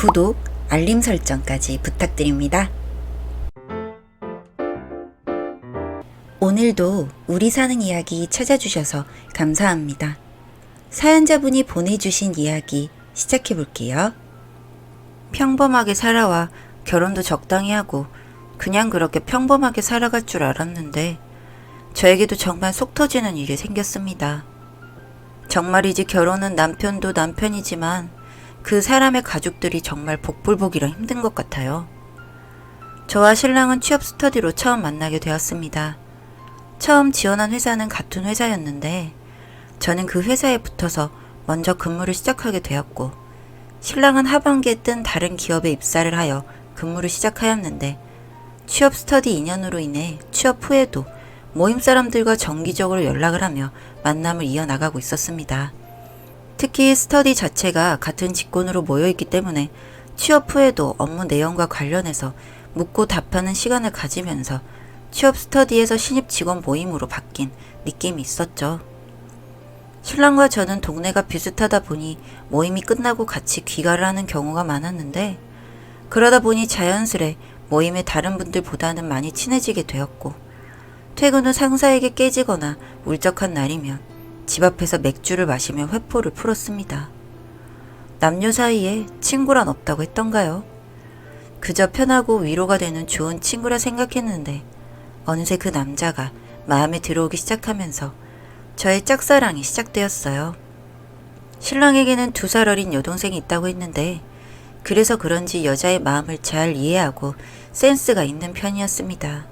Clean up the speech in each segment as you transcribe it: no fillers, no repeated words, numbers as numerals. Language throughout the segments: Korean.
구독, 알림 설정까지 부탁드립니다. 오늘도 우리 사는 이야기 찾아주셔서 감사합니다. 사연자분이 보내주신 이야기 시작해볼게요. 평범하게 살아와 결혼도 적당히 하고 그냥 그렇게 평범하게 살아갈 줄 알았는데 저에게도 정말 속 터지는 일이 생겼습니다. 정말이지 결혼은 남편도 남편이지만 그 사람의 가족들이 정말 복불복이라 힘든 것 같아요. 저와 신랑은 취업 스터디로 처음 만나게 되었습니다. 처음 지원한 회사는 같은 회사였는데 저는 그 회사에 붙어서 먼저 근무를 시작하게 되었고 신랑은 하반기에 뜬 다른 기업에 입사를 하여 근무를 시작하였는데 취업 스터디 2년으로 인해 취업 후에도 모임 사람들과 정기적으로 연락을 하며 만남을 이어나가고 있었습니다. 특히 스터디 자체가 같은 직군으로 모여있기 때문에 취업 후에도 업무 내용과 관련해서 묻고 답하는 시간을 가지면서 취업 스터디에서 신입 직원 모임으로 바뀐 느낌이 있었죠. 신랑과 저는 동네가 비슷하다 보니 모임이 끝나고 같이 귀가를 하는 경우가 많았는데 그러다 보니 자연스레 모임의 다른 분들보다는 많이 친해지게 되었고 퇴근 후 상사에게 깨지거나 울적한 날이면 집 앞에서 맥주를 마시며 회포를 풀었습니다. 남녀 사이에 친구란 없다고 했던가요? 그저 편하고 위로가 되는 좋은 친구라 생각했는데 어느새 그 남자가 마음에 들어오기 시작하면서 저의 짝사랑이 시작되었어요. 신랑에게는 2살 어린 여동생이 있다고 했는데 그래서 그런지 여자의 마음을 잘 이해하고 센스가 있는 편이었습니다.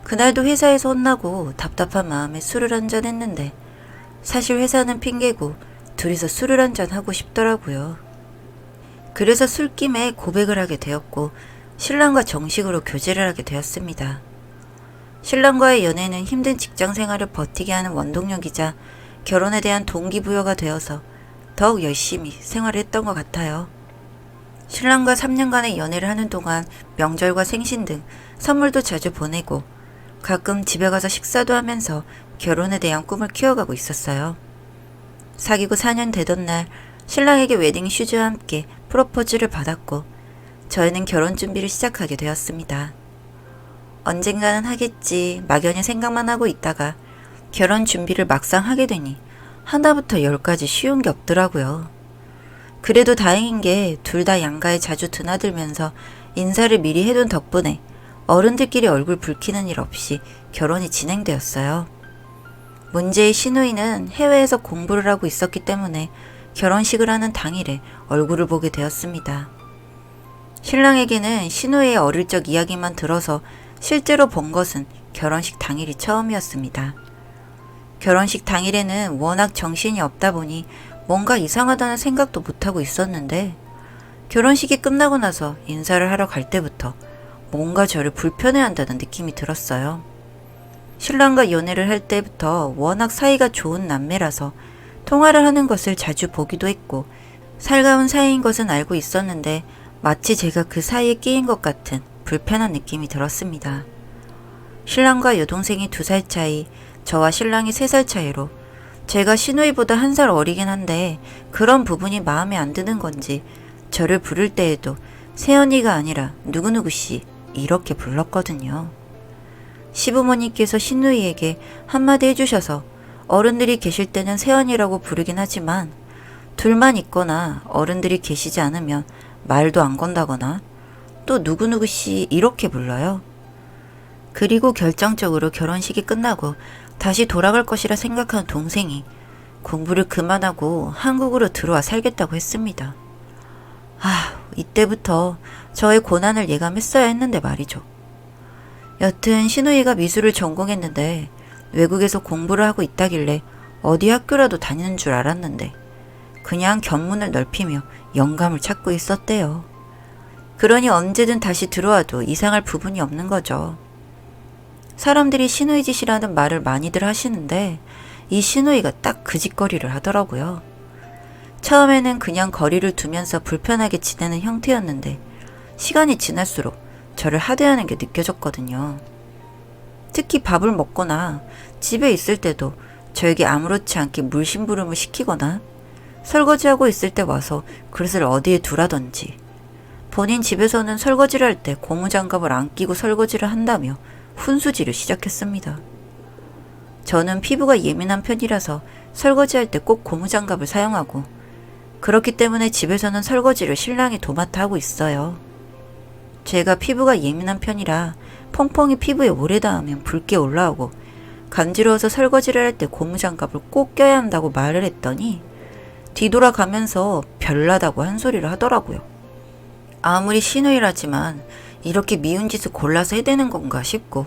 그날도 회사에서 혼나고 답답한 마음에 술을 한잔 했는데 사실 회사는 핑계고 둘이서 술을 한잔 하고 싶더라고요. 그래서 술김에 고백을 하게 되었고 신랑과 정식으로 교제를 하게 되었습니다. 신랑과의 연애는 힘든 직장 생활을 버티게 하는 원동력이자 결혼에 대한 동기부여가 되어서 더욱 열심히 생활을 했던 것 같아요. 신랑과 3년간의 연애를 하는 동안 명절과 생신 등 선물도 자주 보내고 가끔 집에 가서 식사도 하면서 결혼에 대한 꿈을 키워가고 있었어요. 사귀고 4년 되던 날 신랑에게 웨딩 슈즈와 함께 프로포즈를 받았고 저희는 결혼 준비를 시작하게 되었습니다. 언젠가는 하겠지 막연히 생각만 하고 있다가 결혼 준비를 막상 하게 되니 하나부터 10까지 쉬운 게 없더라고요. 그래도 다행인 게 둘 다 양가에 자주 드나들면서 인사를 미리 해둔 덕분에 어른들끼리 얼굴 붉히는 일 없이 결혼이 진행되었어요. 문제의 시누이는 해외에서 공부를 하고 있었기 때문에 결혼식을 하는 당일에 얼굴을 보게 되었습니다. 신랑에게는 시누이의 어릴 적 이야기만 들어서 실제로 본 것은 결혼식 당일이 처음이었습니다. 결혼식 당일에는 워낙 정신이 없다 보니 뭔가 이상하다는 생각도 못하고 있었는데 결혼식이 끝나고 나서 인사를 하러 갈 때부터 뭔가 저를 불편해한다는 느낌이 들었어요. 신랑과 연애를 할 때부터 워낙 사이가 좋은 남매라서 통화를 하는 것을 자주 보기도 했고 살가운 사이인 것은 알고 있었는데 마치 제가 그 사이에 끼인 것 같은 불편한 느낌이 들었습니다. 신랑과 여동생이 2살 차이, 저와 신랑이 3살 차이로 제가 시누이보다 1살 어리긴 한데 그런 부분이 마음에 안 드는 건지 저를 부를 때에도 새언니가 아니라 누구누구씨 이렇게 불렀거든요. 시부모님께서 시누이에게 한마디 해주셔서 어른들이 계실 때는 새언니라고 부르긴 하지만 둘만 있거나 어른들이 계시지 않으면 말도 안 건다거나 또 누구누구씨 이렇게 불러요. 그리고 결정적으로 결혼식이 끝나고 다시 돌아갈 것이라 생각한 동생이 공부를 그만하고 한국으로 들어와 살겠다고 했습니다. 이때부터 저의 고난을 예감했어야 했는데 말이죠. 여튼 시누이가 미술을 전공했는데 외국에서 공부를 하고 있다길래 어디 학교라도 다니는 줄 알았는데 그냥 견문을 넓히며 영감을 찾고 있었대요. 그러니 언제든 다시 들어와도 이상할 부분이 없는 거죠. 사람들이 시누이 짓이라는 말을 많이들 하시는데 이 시누이가 딱 그 짓거리를 하더라고요. 처음에는 그냥 거리를 두면서 불편하게 지내는 형태였는데 시간이 지날수록 저를 하대하는 게 느껴졌거든요. 특히 밥을 먹거나 집에 있을 때도 저에게 아무렇지 않게 물심부름을 시키거나 설거지하고 있을 때 와서 그릇을 어디에 두라든지, 본인 집에서는 설거지를 할 때 고무장갑을 안 끼고 설거지를 한다며 훈수지를 시작했습니다. 저는 피부가 예민한 편이라서 설거지할 때 꼭 고무장갑을 사용하고, 그렇기 때문에 집에서는 설거지를 신랑이 도맡아 하고 있어요. 제가 피부가 예민한 편이라 퐁퐁이 피부에 오래 닿으면 붉게 올라오고, 간지러워서 설거지를 할 때 고무장갑을 꼭 껴야 한다고 말을 했더니 뒤돌아가면서 별나다고 한 소리를 하더라고요. 아무리 시누이라지만 이렇게 미운 짓을 골라서 해대는 건가 싶고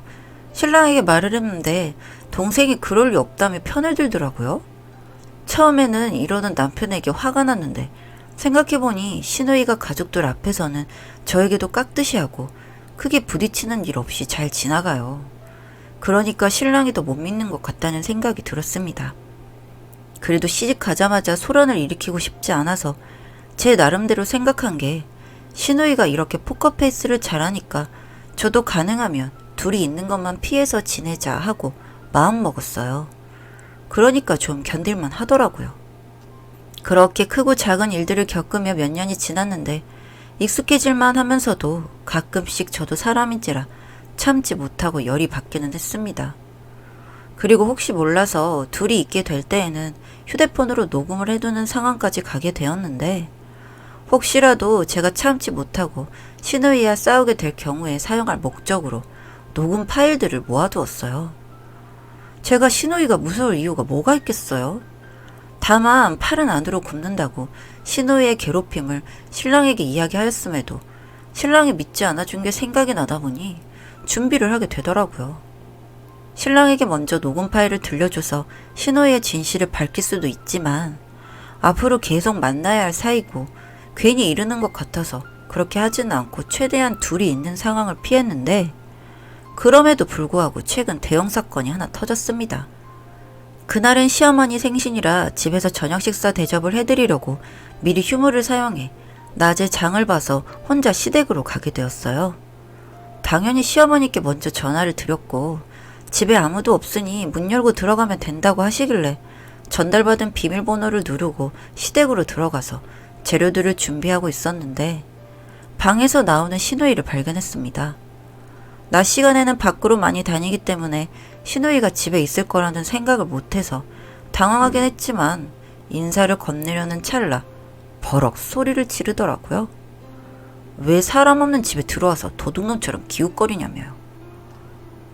신랑에게 말을 했는데 동생이 그럴 리 없다며 편을 들더라고요. 처음에는 이러던 남편에게 화가 났는데 생각해보니 시누이가 가족들 앞에서는 저에게도 깍듯이 하고 크게 부딪히는 일 없이 잘 지나가요. 그러니까 신랑이 더 못 믿는 것 같다는 생각이 들었습니다. 그래도 시집 가자마자 소란을 일으키고 싶지 않아서 제 나름대로 생각한 게 시누이가 이렇게 포커페이스를 잘하니까 저도 가능하면 둘이 있는 것만 피해서 지내자 하고 마음먹었어요. 그러니까 좀 견딜만 하더라고요. 그렇게 크고 작은 일들을 겪으며 몇 년이 지났는데 익숙해질만 하면서도 가끔씩 저도 사람인지라 참지 못하고 열이 받기는 했습니다. 그리고 혹시 몰라서 둘이 있게 될 때에는 휴대폰으로 녹음을 해두는 상황까지 가게 되었는데 혹시라도 제가 참지 못하고 시누이와 싸우게 될 경우에 사용할 목적으로 녹음 파일들을 모아두었어요. 제가 시누이가 무서울 이유가 뭐가 있겠어요? 다만 팔은 안으로 굽는다고 시누이의 괴롭힘을 신랑에게 이야기하였음에도 신랑이 믿지 않아준 게 생각이 나다 보니 준비를 하게 되더라고요. 신랑에게 먼저 녹음 파일을 들려줘서 시누이의 진실을 밝힐 수도 있지만 앞으로 계속 만나야 할 사이고 괜히 이르는 것 같아서 그렇게 하지는 않고 최대한 둘이 있는 상황을 피했는데 그럼에도 불구하고 최근 대형 사건이 하나 터졌습니다. 그날은 시어머니 생신이라 집에서 저녁 식사 대접을 해드리려고 미리 휴무를 사용해 낮에 장을 봐서 혼자 시댁으로 가게 되었어요. 당연히 시어머니께 먼저 전화를 드렸고 집에 아무도 없으니 문 열고 들어가면 된다고 하시길래 전달받은 비밀번호를 누르고 시댁으로 들어가서 재료들을 준비하고 있었는데 방에서 나오는 시누이를 발견했습니다. 낮 시간에는 밖으로 많이 다니기 때문에 시누이가 집에 있을 거라는 생각을 못해서 당황하긴 했지만 인사를 건네려는 찰나 버럭 소리를 지르더라고요. 왜 사람 없는 집에 들어와서 도둑놈처럼 기웃거리냐며요.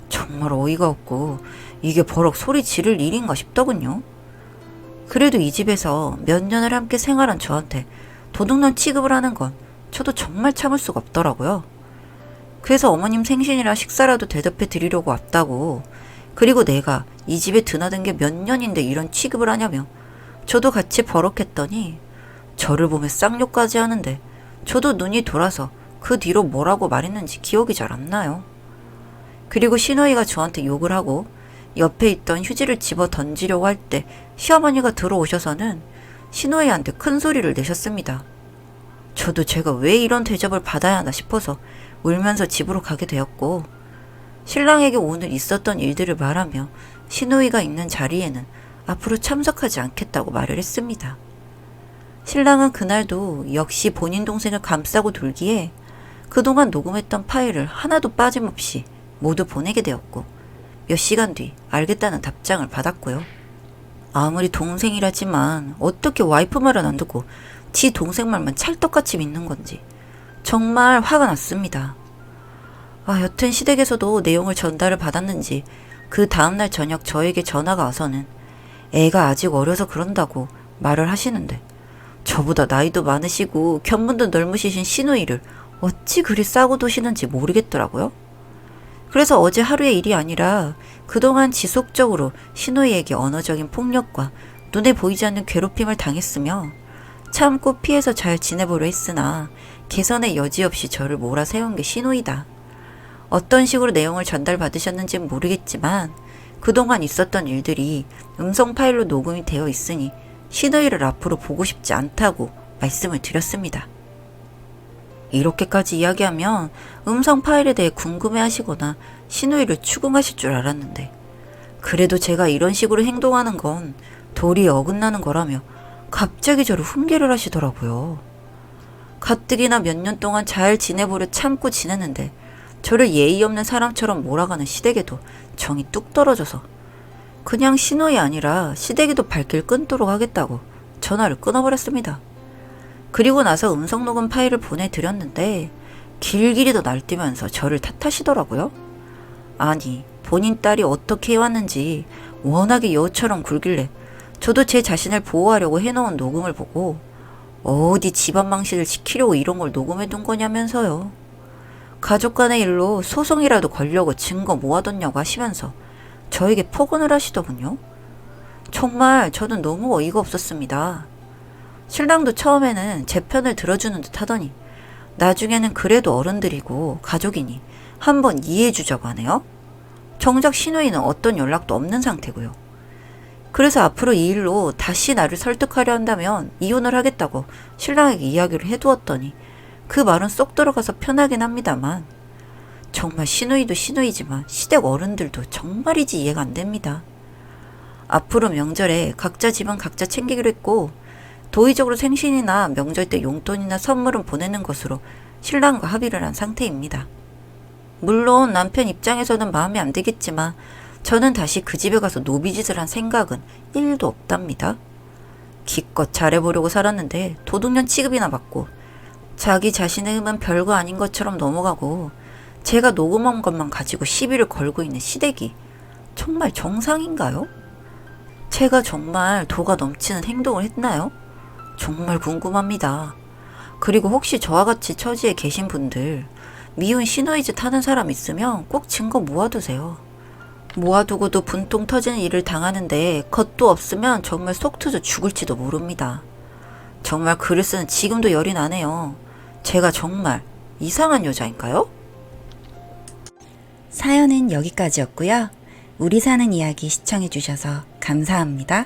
정말 어이가 없고 이게 버럭 소리 지를 일인가 싶더군요. 그래도 이 집에서 몇 년을 함께 생활한 저한테 도둑놈 취급을 하는 건 저도 정말 참을 수가 없더라고요. 그래서 어머님 생신이라 식사라도 대접해 드리려고 왔다고, 그리고 내가 이 집에 드나든 게 몇 년인데 이런 취급을 하냐며 저도 같이 버럭했더니 저를 보며 쌍욕까지 하는데 저도 눈이 돌아서 그 뒤로 뭐라고 말했는지 기억이 잘 안 나요. 그리고 시누이가 저한테 욕을 하고 옆에 있던 휴지를 집어 던지려고 할 때 시어머니가 들어오셔서는 시누이한테 큰 소리를 내셨습니다. 저도 제가 왜 이런 대접을 받아야 하나 싶어서 울면서 집으로 가게 되었고 신랑에게 오늘 있었던 일들을 말하며 시누이가 있는 자리에는 앞으로 참석하지 않겠다고 말을 했습니다. 신랑은 그날도 역시 본인 동생을 감싸고 돌기에 그동안 녹음했던 파일을 하나도 빠짐없이 모두 보내게 되었고 몇 시간 뒤 알겠다는 답장을 받았고요. 아무리 동생이라지만 어떻게 와이프 말은 안 듣고 지 동생 말만 찰떡같이 믿는 건지 정말 화가 났습니다. 여튼 시댁에서도 내용을 전달을 받았는지 그 다음날 저녁 저에게 전화가 와서는 애가 아직 어려서 그런다고 말을 하시는데 저보다 나이도 많으시고 견문도 넓으시신 시누이를 어찌 그리 싸고 도시는지 모르겠더라고요. 그래서 어제 하루의 일이 아니라 그동안 지속적으로 시누이에게 언어적인 폭력과 눈에 보이지 않는 괴롭힘을 당했으며 참고 피해서 잘 지내보려 했으나 개선의 여지 없이 저를 몰아세운 게 시누이다. 어떤 식으로 내용을 전달받으셨는지는 모르겠지만 그동안 있었던 일들이 음성 파일로 녹음이 되어 있으니 시누이를 앞으로 보고 싶지 않다고 말씀을 드렸습니다. 이렇게까지 이야기하면 음성 파일에 대해 궁금해하시거나 시누이를 추궁하실 줄 알았는데 그래도 제가 이런 식으로 행동하는 건 도리에 어긋나는 거라며 갑자기 저를 훈계를 하시더라고요. 가뜩이나 몇 년 동안 잘 지내보려 참고 지냈는데 저를 예의 없는 사람처럼 몰아가는 시댁에도 정이 뚝 떨어져서 그냥 신호이 아니라 시댁에도 발길 끊도록 하겠다고 전화를 끊어버렸습니다. 그리고 나서 음성녹음 파일을 보내드렸는데 길길이도 날뛰면서 저를 탓하시더라고요. 아니, 본인 딸이 어떻게 해왔는지 워낙에 여우처럼 굴길래 저도 제 자신을 보호하려고 해놓은 녹음을 보고 어디 집안 망신을 지키려고 이런 걸 녹음해둔 거냐면서요. 가족 간의 일로 소송이라도 걸려고 증거 모아뒀냐고 하시면서 저에게 폭언을 하시더군요. 정말 저는 너무 어이가 없었습니다. 신랑도 처음에는 제 편을 들어주는 듯 하더니 나중에는 그래도 어른들이고 가족이니 한번 이해해주자고 하네요. 정작 신우이는 어떤 연락도 없는 상태고요. 그래서 앞으로 이 일로 다시 나를 설득하려 한다면 이혼을 하겠다고 신랑에게 이야기를 해두었더니 그 말은 쏙 들어가서 편하긴 합니다만 정말 신우이도 신우이지만 시댁 어른들도 정말이지 이해가 안 됩니다. 앞으로 명절에 각자 집은 각자 챙기기로 했고 도의적으로 생신이나 명절 때 용돈이나 선물은 보내는 것으로 신랑과 합의를 한 상태입니다. 물론 남편 입장에서는 마음에 안 들겠지만 저는 다시 그 집에 가서 노비짓을 한 생각은 1도 없답니다. 기껏 잘해보려고 살았는데 도둑년 취급이나 받고 자기 자신의 흠은 별거 아닌 것처럼 넘어가고 제가 녹음한 것만 가지고 시비를 걸고 있는 시댁이 정말 정상인가요? 제가 정말 도가 넘치는 행동을 했나요? 정말 궁금합니다. 그리고 혹시 저와 같이 처지에 계신 분들 미운 시누이짓 하는 사람 있으면 꼭 증거 모아두세요. 모아두고도 분통 터지는 일을 당하는데 겉도 없으면 정말 속 터져 죽을지도 모릅니다. 정말 글을 쓰는 지금도 열이 나네요. 제가 정말 이상한 여자인가요? 사연은 여기까지였고요. 우리 사는 이야기 시청해주셔서 감사합니다.